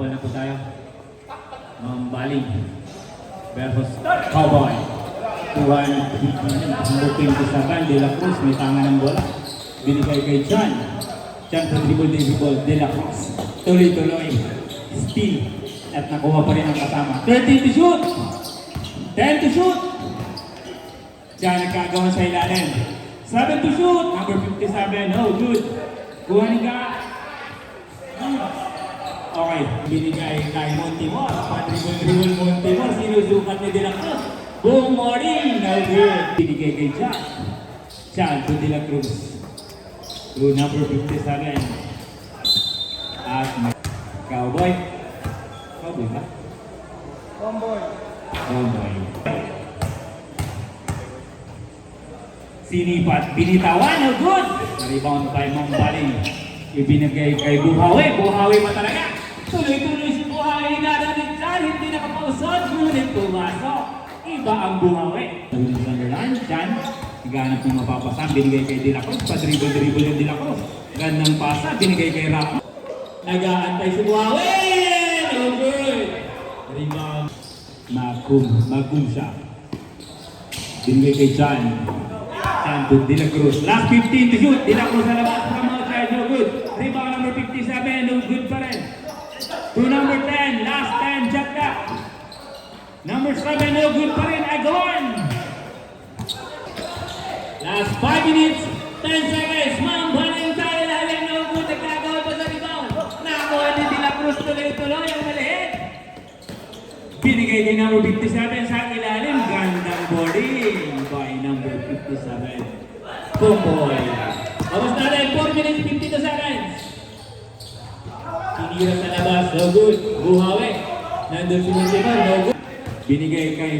Couple na po tayo. Baling versus Cowboy. 227 De La Cruz, may tanga ng bola. Binigay kay Chan. Chan sa dribble De La Cruz. Tuloy-tuloy. Steal. At nakuha pa rin ang kasama. 13 to shoot! 10 to shoot! Chan nagkagawa sa ilalim. 7 to shoot! Number 57. Oh, good. Kuha ni Ka. Okay, binigay kay Montemor. Dribble Montemor. Sinusukat ni De La Cruz. Boom, morning! No good. Binigay kay Chan. Chan to De La Cruz. To number 57. At Cowboy. Cowboy ba? Cowboy. Cowboy. Sinipat. Binitawan. No good. Rebound kay Mambaling. Ibinigay kay Buhawi. Buhawi pa talaga. Tuloy-tuloy si Buhawi. Nadating dyan. Hindi nakapausod. Ngunit pumasok. Iba ang Buhawi. Sunderland. Chan. Naghanap ng mapapasan. Binigay kay De La Cruz. Pa-dribble yung De La Cruz. Gandang pasa. Binigay kay Rafa. Nag-aantay si Buhawi. No good. Rebound. Magum siya. Binigay kay Chan. Chan to De La Cruz. Last 15 to shoot. De La Cruz sa labas. From outside. No good. Rebound number 57. No good pa rin. To number 10. Last 10. Shot ka. Number 7. No good pa rin. Agawan. Last 5 minutes. 10 seconds. Mambaling sa ilalim. No good. Nagkagawa pa sa rebound. Nakuha ni De La Cruz. Tuloy-tuloy ang maliit. Binigay kay number 57 sa ilalim. Gandang boarding by number 57. Cowboy. Tapos natin, 4 minutes 52 seconds. Tinira sa labas. No good. Buhawi. Nandun si Montemor. No good. Binigay kay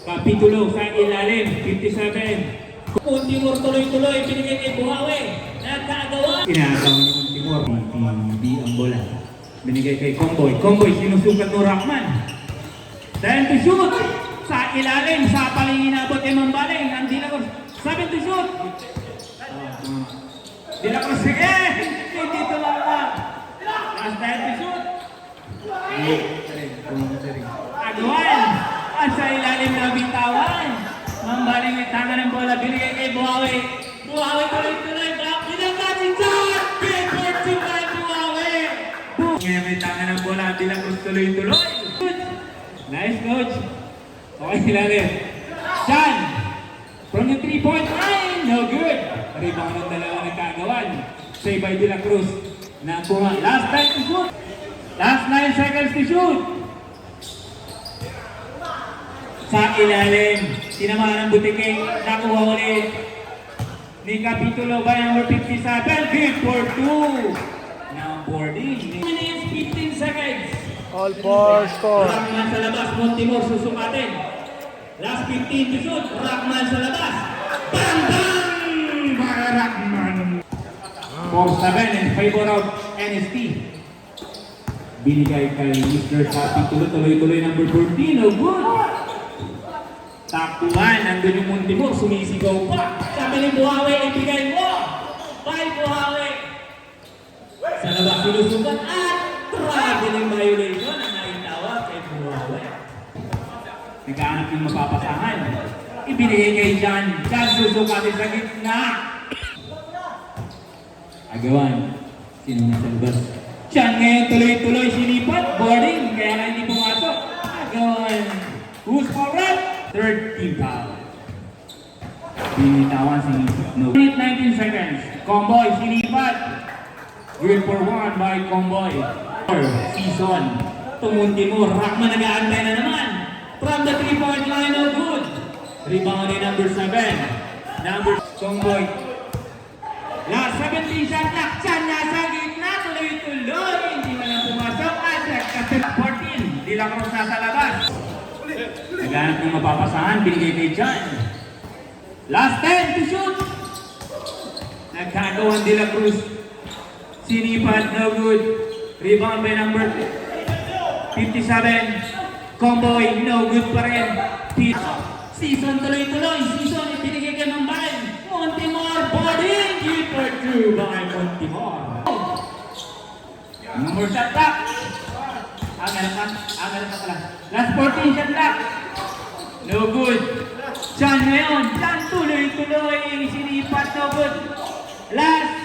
Kapitulo sa ilalim. 57. Montemor tuloy-tuloy. Binigay kay Buhawi. Nagkagawa. Inagawa ni Montemor. Hindi ang bola. Binigay kay Cowboy. Cowboy, sinusukat ng Rockman. 10 to shoot. Sa ilalim, sa paling inabot kay Mambaling. Ang De La Cruz. 7 to shoot. De La Cruz, sige! Hindi tumama. Last 10 to shoot. Agawan. At sa ilalim na bitawan. Mambaling may tanga ng bola. Binigay kay Buhawi. Buhawi tuloy-tuloy. Pinagkating shot! Pinagkating kay Buhawi. Ngayon may tanga ng bola. De La Cruz tuloy-tuloy. Nice, coach. Okay, ilalim. Chan. From the 3-point line. No good. Rebound ng dalawa nagkagawan. Save by De La Cruz. Nakuha. Last time to shoot. Last 9 seconds to shoot. Sa ilalim. Tinamaan ng butiking. Nakuha ulit. Ni Kapitulo by number 57. Good for 2. Now boarding. 2 minutes 15 seconds. All for score. Rockman sa labas. Montemor susukatin. Last 15 to shoot. Rockman sa labas. Bang! Bang! Para Rockman. 4-7 in favor of NST. Binigay kay Mr. Kapitulo. Tuloy-tuloy number 14. No good. Taktuan. Nandun yung Montemor. Sumisigaw pa. Sabi ni Buhawi, ibigay mo. Bye, Buhawi. Sa labas sinusukat at traveling violation ang naitawag kay Buhawi. Nagkahanap yung mapapasahan. Ibinigay kay Jan. Jan susukatin sa gitna. Agawan. Sino na sa labas? Jan ngayon tuloy-tuloy sinipat. Boarding. Kaya nga hindi pumasok. Agawan. Who's correct? Third team foul. Binitawan si No. 19 seconds. Cowboy sinipat. Good for 1 by Cowboy. Season. Montemor. Rockman nag-aantay na naman. From the 3-point line, no good. Rebound ni number 7. Number Cowboy. Last 17 shot clock. Chan nasa gitna. Tuloy-tuloy. Hindi man lang pumasok. At 14. De La Cruz nasa labas. Naghanap ng mapapasahan. Binigay kay Chan. Last 10 to shoot. Nagkagawan De La Cruz. Sinipat, no good. Rebound by number 57. Cowboy, no good pa rin. Season tuloy-tuloy. Season ibinigay kay Mambaling. Montemor, boarding. Keeper 2 by Montemor. Number shot clock. Meron pa pala. Last 14 shot clock. No good. Chan ngayon. Chan tuloy-tuloy. Sinipat, no good. Last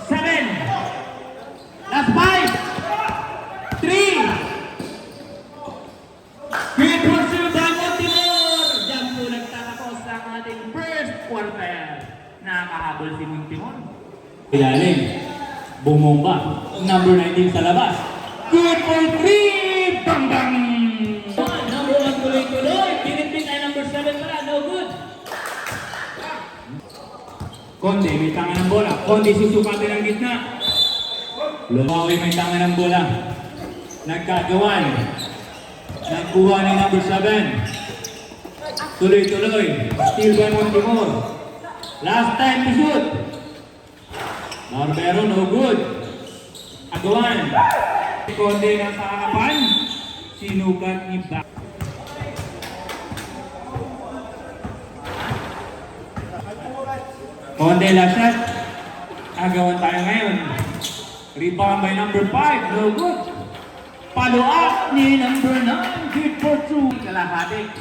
7. Last 5. 3. Good pursuit by Montimor. Diyan po nagtatapos ang ating first quarter. Nakahabol si Montimor. Ilalim. Bumomba. Number 19 sa labas. Good for 3! Bang bang! Number 1 tuloy-tuloy. Pinipin ay number 7 pala. No good. Conde, may tanga ng bola. Conde, susukatin ang gitna. Lumawi, may tanga ng bola. Nagkagawan. Nagkuha ni number 7. Tuloy-tuloy. Steal by Montimor. Last time to shoot. Barbero, no good. Agawan. Conde na sa harapan. Sinugat ni Bak. Conde last shot. Agawan tayo ngayon. Rebound by number 5. No good. Follow up ni number 9. Good for 2. Kalahati.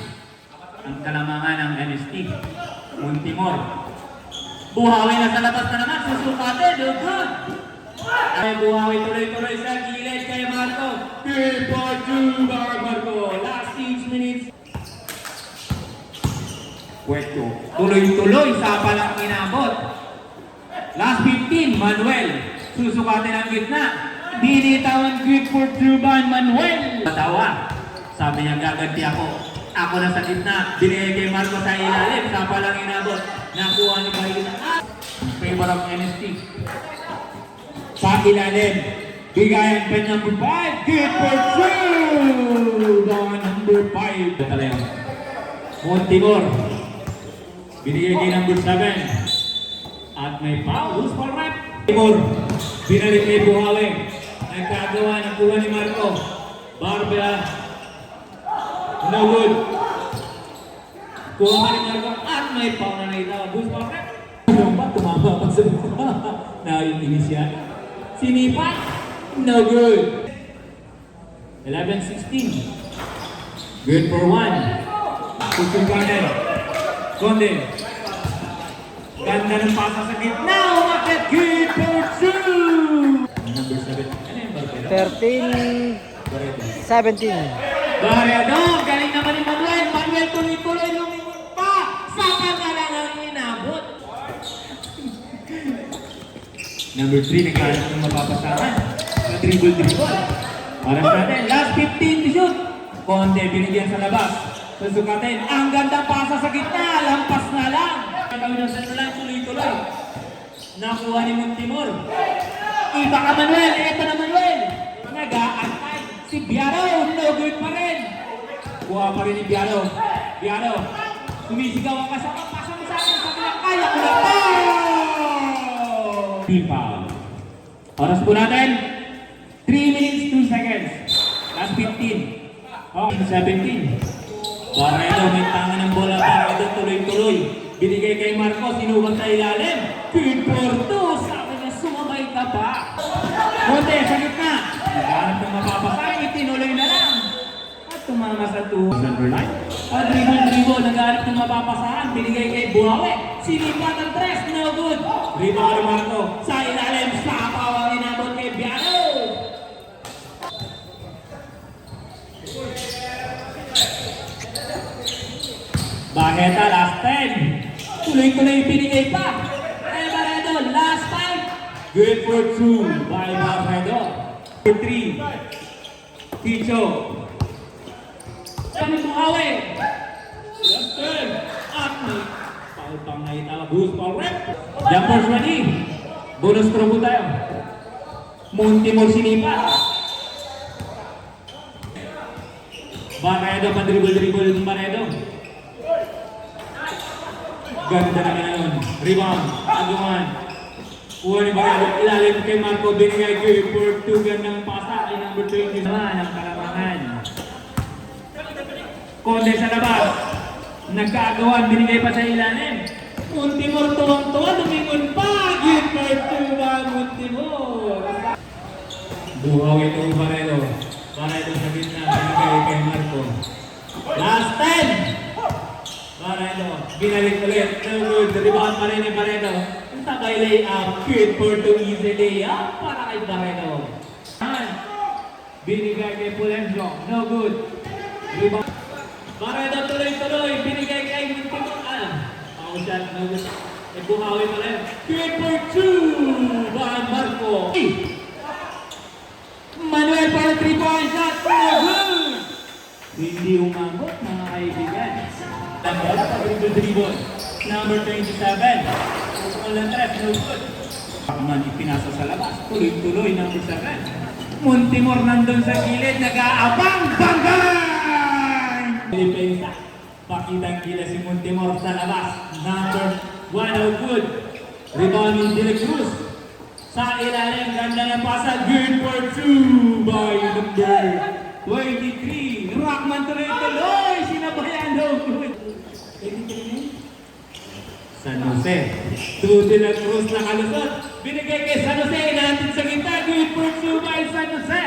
Ang kalamangan ng NST. Montimor. Buhawi na sa labas na naman. Susukatin. No good. Ay buhawi tuloy-tuloy sa gilid kay Marco. Good for 2 by Marco. Last 6 minutes. Puesto. Tuloy-tuloy sa palang inabot. Last 15. Manuel. Susukatin ang gitna. Binitawan good for 2 by Manuel. Patawa. Sabi niya gaganti ako. Ako na sa gitna. Binigay kay Marco sa ilalim. Sa palang inabot. Nakuha ni Bahina. Favor of NST. Sa ilalim. Bigayan pa number 5. Good for 2 by number 5. Talagang Montimor. Binigay kay number 7. At may foul. Who's for rep? Montimor. Binalik kay Buhawi. Nagkagawa. Nakuha ni Marco. Barbara. No good. Kuha ka ni Marco. At may foul na naitawa. Who's for rep? Tumama pa sa mukha. Naiinis yan. Sinipat. No good. 11-16. Good for 1. Kusukanin. Conde. Ganda ng pasa sa gitna. Umakit. Good for 2. Number 7. Ano yung Barbero? 13, Barreto. 17. Barreto. Galing naman ni Manuel. Manuel tuloy-tuloy lumingon pa. Saka na lang ang inabot. Number 3, nagkaroon ng mapapasahan. Dribble. Para sa natin, last 15 to shoot. Conde, binigyan sa labas. Susukatin, ang gandang pasa sa gitna. Lampas na lang. Katawin ng center line, tuloy-tuloy. Nakuha ni Montimor. Iba ka Manuel, eto na Manuel. Nag-aantay. Si Biaro, no good pa rin. Kuha pa rin ni Biaro. Biaro, sumisigaw ang kasama. Pasa mo sa akin, sabi lang, kaya ko na pa. Foul. Oras po natin, 3 minutes, 2 seconds. Last 15. Oh, 17. Barreto, may tanga ng bola. Barreto, tuloy-tuloy. Binigay kay Marco, sinubag sa ilalim. Good for 2. Sabi niya, sumabay ka pa. Conde, sa gitna. Naghanap ng mapapasahin, itinuloy na lang. At tumama sa 2. Number 9. At dribble, naghanap ng mapapasahan. Binigay kay Buhawi. Sinipat ang 3, no good. Rebound ni Marco. Sa ilalim, sa pawang inabot kay Biano. Baheta, last 10. Tuloy-tuloy pinigay pa. Barreto, last 5. Good for 2 by Barreto. For 3. Ticho. Sabi Buhawi. Last 10. At may pautang na itala. Boost for rep. Jumpers ready. Bonus throw po tayo. Montimor sinipat. Barreto, pa-dribble ng Barreto. Ganda na ngayon. Rebound. Agawan. Kuha ni Barreto. Ilalim kay Marco. Binigay kay for 2. Gandang pasa. Ay number 20 naman ang kalamangan. Conde sa labas. Nagkaagawan. Binigay pa sa ilalim. Montimor tuwang-tuwa. Lumingon pa. Good for 2 by Montimor. Buhaw ito Barredo. Barredo sa gitna, binigay kay Marco. Last 10! Barredo, binalik ulit. No good, rebound pa rin ni Barredo. Ang takay layup, good for two easy layup para kay Barredo. Binigay kay Pulenzo, no good. Rebound. Barredo tuloy-tuloy, binigay kay Muntimor. Foul shot, no good. E buhawi pa rin. Good for two by Marco. Manuel para 3-point shot, no good. Hindi umabot mga kaibigan. Tambol, pag-dribble. Number 27. Usok lang tres, no good. Pagman ipinasa sa labas. Tuloy-tuloy, number 7. Muntimor nandun sa gilid, nag-aabang, banggay! Depensa. Pakitang gila si Muntimor sa labas. Number 1, no good. Rebound ni De La Cruz. Sa ilalim, ganda ng pasa. Good for 2 by number 23. Rockman tuloy-tuloy. Sinabayan, no good. 23. San Jose. To De La Cruz na kalusot. Binigay kay San Jose. Natin sa gitna. Good for 2 by San Jose.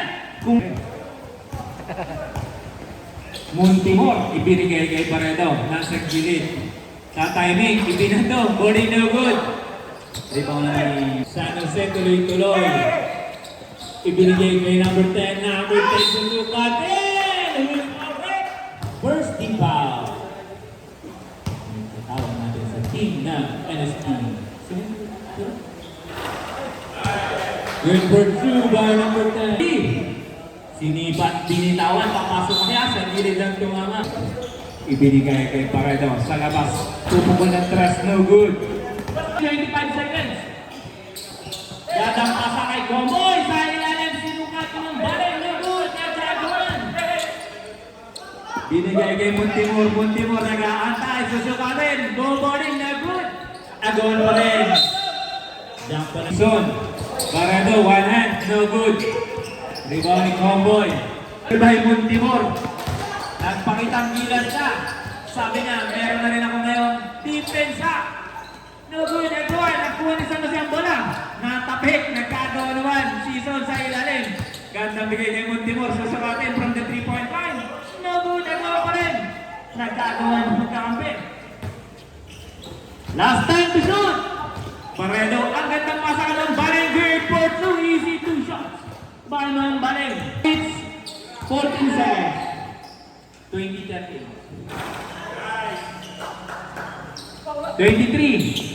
Muntimor. Ibinigay kay Barredo. Nasa gilid. Sa timing. Ibinato. Body no good. Rebound ni San Jose. Tuloy-tuloy. Ibinigay kay number 10. Number 10 sa Lucaten. Bursting foul. Tawag natin sa team ng NSP. Good for 2 by number 10. Sinipat, binitawan, papasok kaya sa gilid ng tumama. Ibinigay kay Barredo sa labas. Tupukol ng tres, no good. 25 seconds. Yadang pasa kay Gomboy. Sa ilalim, sinukat ko ng balay, no good. Kajagawan. Binigay kay Muntimor. Muntimor nag-aantay. Susukatin. Gomboy, no good. Agawan pa rin. Jump pa rin. Son. Barredo, one hand, no good. Rebound ni Gomboy. By Muntimor. Nagpakitang gilan siya. Sabi niya, meron na rin ako ngayon. Depensa. No good, Edward. Nakuha ni San Jose ang bola. Natapik, nagkagawa naman. Season sa ilalim. Gandang bigay kay Muntimor. Susukatin from the 3-point line. No good, Edward pa rin. Nagkagawa ng magkakampi. Last time to shoot. Barredo, ang gandang masakan ng Baleng. Good for 2 easy 2 shots. Ball ng Baleng. It's 14 seconds. 20-13. 23.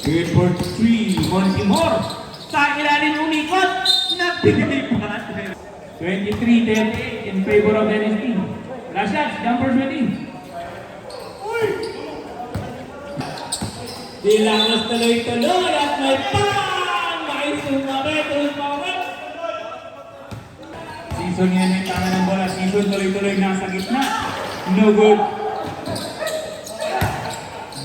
Good for 3. Muntimor. Sa ilalim umikot. Nagpigilip pa. 23-38 in favor of NSP. Last shots. Jumpers ready. Dilangos tuloy-tuloy at may pang! May sumabit. Season yan yung tama ng bola. Season tuloy-tuloy nasa gitna. No good.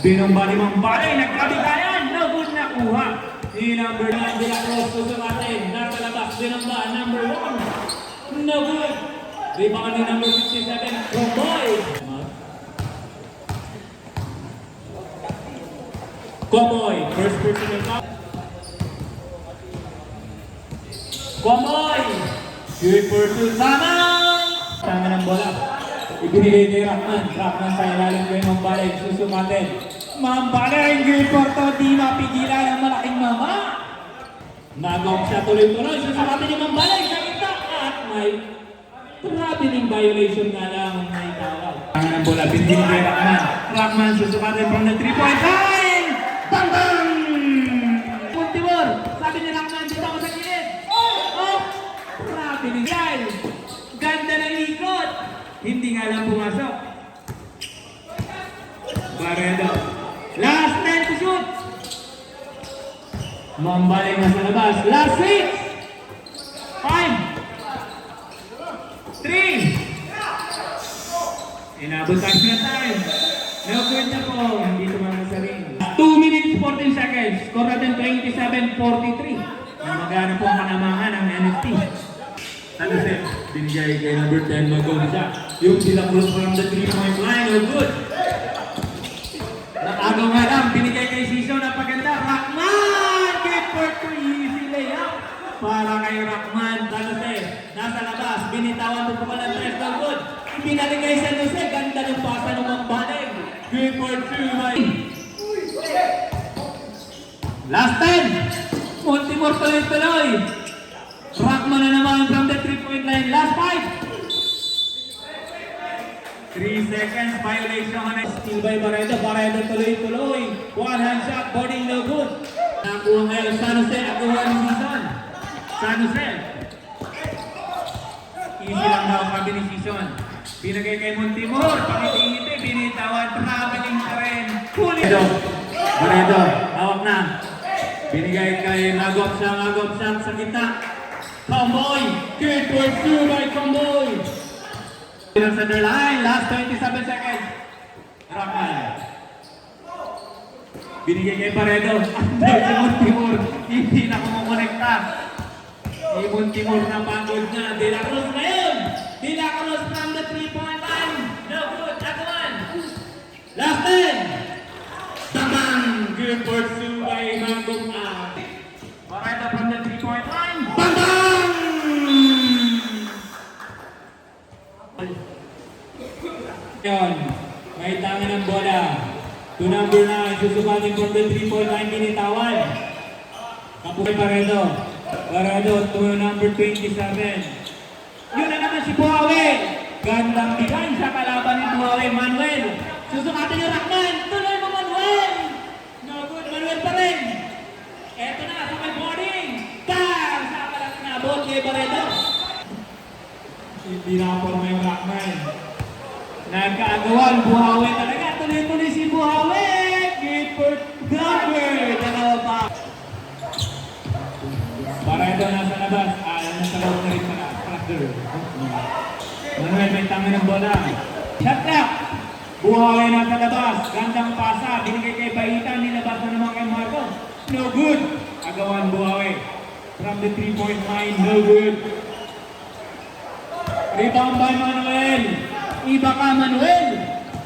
Binomba ni Mambale. Nagkabigayan. No good na kuha. Si number 9 De La Cruz susukatin. Nasa labas. Binomba. Number 1. No good. Rebound ni number 57. Gomboy. Gomboy. First personal foul. Gomboy. Good for 2. Tama! Tama ng bola. Ibinigay kay Rockman. Rockman sa ilalim kay Mambale. Susukatin. Mambale. Good for 2. Di mapigilan ang malaking mama. Nagawag siya tuloy-tuloy. Susukatin ni Mambale sa gitna. At may traveling violation nga lang. May tawag. Tama ng bola. Binigay kay Rockman. Rockman susukatin from the 3-point line. Bang! Bang! Muntimor. Sabi ni Rockman. Dito ako sa gilid. Oh! Pinigay. Ganda ng ikot. Hindi nga lang pumasok. Barredo. Last 10 to shoot. Mambale na sa labas. Last 6. 5. 3. Inabot extra time. No good na po. Hindi tumama sa ring. 2 minutes 14 seconds. Score natin 27-43. Magana po ang kanamahan ng NSP. San Jose, binigay kay number 10, magawa siya. Yung De La Cruz from the 3-point line, no good. Nakagaw nga lang, binigay kay Siso na paganda. Rockman! Get for 2 easy layup. Para kay Rockman. binitawan mo pa ng tres na good. Ibinaligay sa Jose, ganda ng pasa ng Mambaling. Good for two, my. Last 10. Montimor tuloy-tuloy. Rockman na naman from the 3-point line. Last 5. 3 seconds violation. Still by Barredo. Barredo tuloy-tuloy. One hand shot. Boarding no good. Nakuha ngayon San Jose. Agawa ni Season. San Jose. Easy lang daw sabi ni Season. Binagay kay Montimor. Pangiti-ngiti. Binitawan. Traveling ka rin. Barredo. Barredo. Hawak na. Binigay kay Nagop siya sa gitna. Comboy! Good for two by Comboy! Center line, last 27 seconds. Rockman. Binigay kay Barredo. Under si Montimor. Hindi na kumukonekta. Si Montimor na pagod na. De La Cruz ngayon. De La Cruz from the 3-point line. No good. That's one. Last 10. Tamang! Good for two by Mangong A. Barredo from the 3-point line. Bang! Yun, may tangan ng bola. To number 9, susukatin from the 3-point line, binitawan. Kapuhay Barredo. Barredo to number 27. Yun na naman si Buhawi. Gandang bigay sa kalaban ni Buhawi. Manuel. Susukatin yung Rockman. Tuloy mo Manuel. No good, Manuel pa rin. Eto na, sa may boarding. Bang! Saka lang nabot kay Barredo. Hindi na po may Rockman. Nagkaagawan, Buhawi talaga. Tuloy-tuloy si Buhawi. Good for number. Dalawa pa. Barredo nasa labas. Nasa loob na rin sa cluster. Manuel may tama ng bola. Shot clock. Buhawi nasa labas. Gandang pasa. Binigay kay Baita. Nilabas na naman kay Marco. No good. Agawan Buhawi. From the 3-point line. No good. Rebound by Manuel. Iba ka Manuel.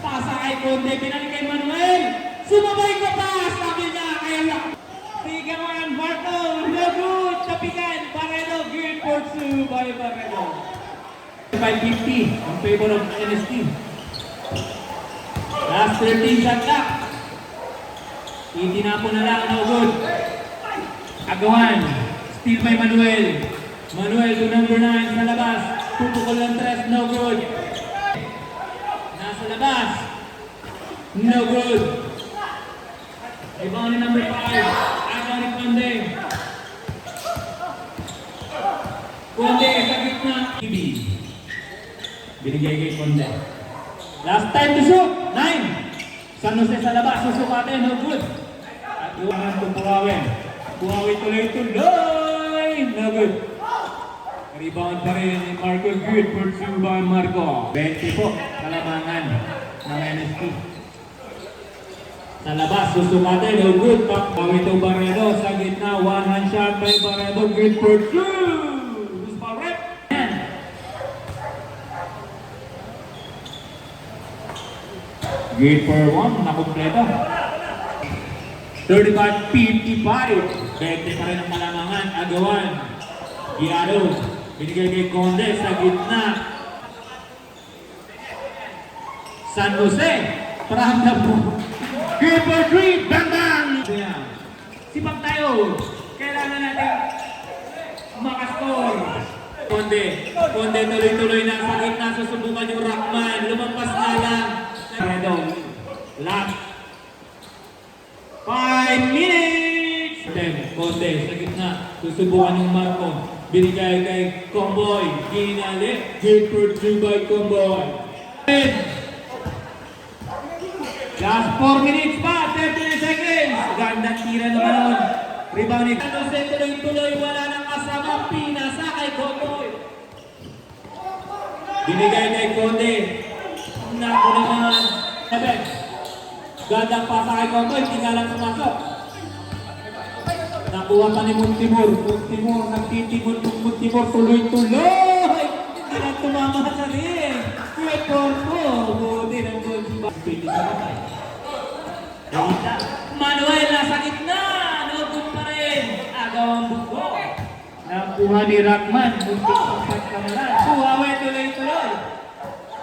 Pasa kay Conde. Pinalik kay Manuel. Sumabay ka pa. Sabi niya. Kaya lang. Sigawan Marco. No good. Tapigan. Barredo. Good for two by Barredo. 550 in favor of NST. Last 13 shot clock. Itinapon na lang. No good. Agawan. Steal by Manuel. Manuel to number 9 sa labas. Tutukol ng tres. No good. Nasa labas. No good. Rebound ni number 5. Agawan ni Conde. Conde sa gitna. Ibi. Binigay kay Conde. Last time to shoot. 9. San Jose sa labas. Susukatin. No good. At iwanan to Buhawi. Buhawi tuloy-tuloy. No good. Rebound pa rin ni Marco. Good for two by Marco. 20 po. Kalamangan ng NST. Sa labas. Susukatin. No good. Buhawi to Barredo. Sa gitna. One hand shot by Barredo. Good for two. Who's pa rep? Good for one. Nakumpleto. 35-55. 20 pa rin ang Kalamangan. Agawan. Giado. Binigay kay Conde sa gitna. San Jose. From the good for three. Bang bang. Sipag tayo. Kailangan natin makascore. Conde. Conde tuloy-tuloy na sa gitna. Susubukan yung Rockman. Lumampas na lang. Last 5 minutes. Conde sa gitna. Susubukan yung Marco. Binigay kay Comboy. Ginali. Good for two by Comboy. Last 4 minutes pa. 30 seconds. Gandang tira naman nun. Rebound ni San Jose. Tuloy-tuloy. Wala nang kasama. Pinasa kay Comboy. Binigay kay Conde. Naku naman. Gandang pasa kay Comboy. Tinggalang pumasok. Nakuha pa ni Montimor. Montimor, nagtitimon yung Montimor. Tuloy-tuloy! Hindi na tumama sa rin. Kuwet Corpo. Buti ng goal. Pili sa matay. Manuel nasa gitna. Nagod pa rin. Agaw ang buko. Nakuha ni Rockman. Muntik sa pagkamalan. Buhawi.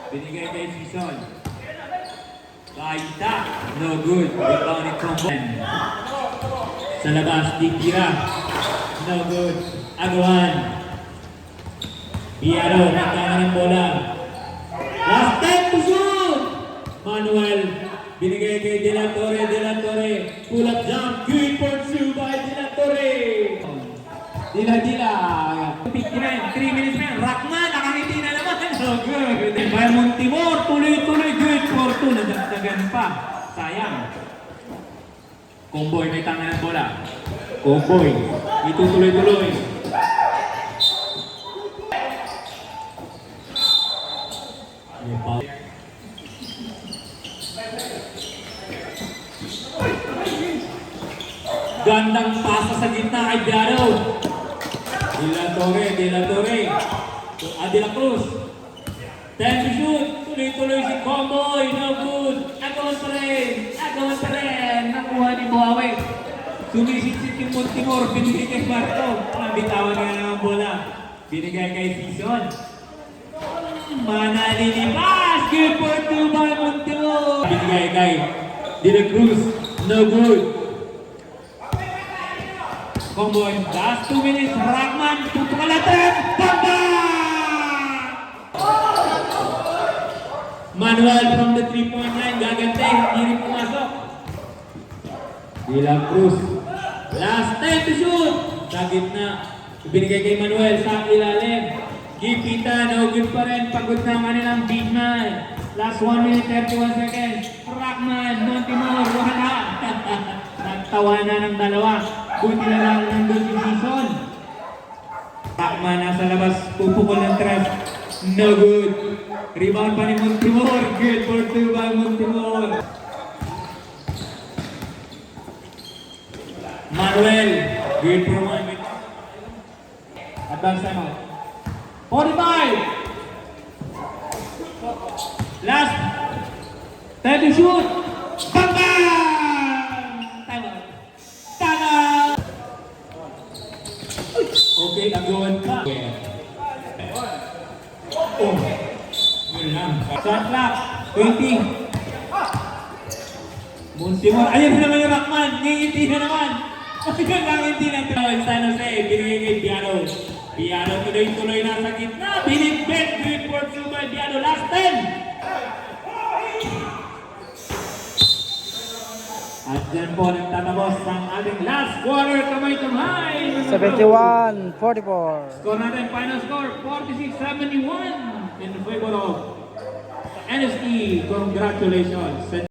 Binigay kay Season. Kaita. No good. Rebound ni Combo. Sa labas, titira. No good. Agawan. Piano, nagkakaroon ng bola. Last time to shoot! Manuel, binigay kay De La Torre, De La Torre. Pull up jump, good for two by De La Torre. Dila. 59, 3 minutes na yan. Rockman, nakangiti na naman. So good. By Montimor, tuloy-tuloy, good for two. Nadagdagan pa. Sayang. Comboy, may tanga ng bola. Comboy, itutuloy-tuloy. Gandang pasa sa gitna kay Biaro. De La Torre. De La Cruz. 10 to shoot. Tuloy-tuloy si Comboy. No good. Agawan pa rin. Nakuha ni Buhawi. Sumisit-sit yung Montimor. Binigay kay Marto. Nabitawan niya na ang bola. Binigay kay Season. Manalilipas! Good for two by Montimor! Binigay kay De La Cruz. No good. Comboy, last 2 minutes. Rockman, tutukalatan. Bamba! Manuel from the 3-point line. Gagante, hindi rin pumasok. De La Cruz. Last time to shoot. Sa gitna. Binigay kay Manuel sa ilalim. Gipita, no good pa rin. Pagod na ang kanilang big man. Last 1 minute, 31 seconds. Rockman, Montimor, wala. Nagtawa na ng dalawa. Buti na lang nandun yung Season. Rockman nasa labas. Pupukol ng tres. No good. Rebound pa ni Montimor. Good for two by Montimor. Manuel. Good for one. Advance time out. 45! Last! Time to shoot! Bang bang! Time out. Tama! Okay, agawan pa. Oh! Yun lang. Shot clock. 20. Montimor. Ayun na naman yung Rockman. Ngingiti na naman. Ayun lang ngiti na ito. San Jose. Binigay kay Biaro. Biaro tuloy-tuloy na sa gitna. Binibet. Good for two by Biaro. Last 10. At dyan po nagtatapos ang ating last quarter kamay-kamay. 71-44. Score natin, final score, 46-71 in favor of NST. Congratulations.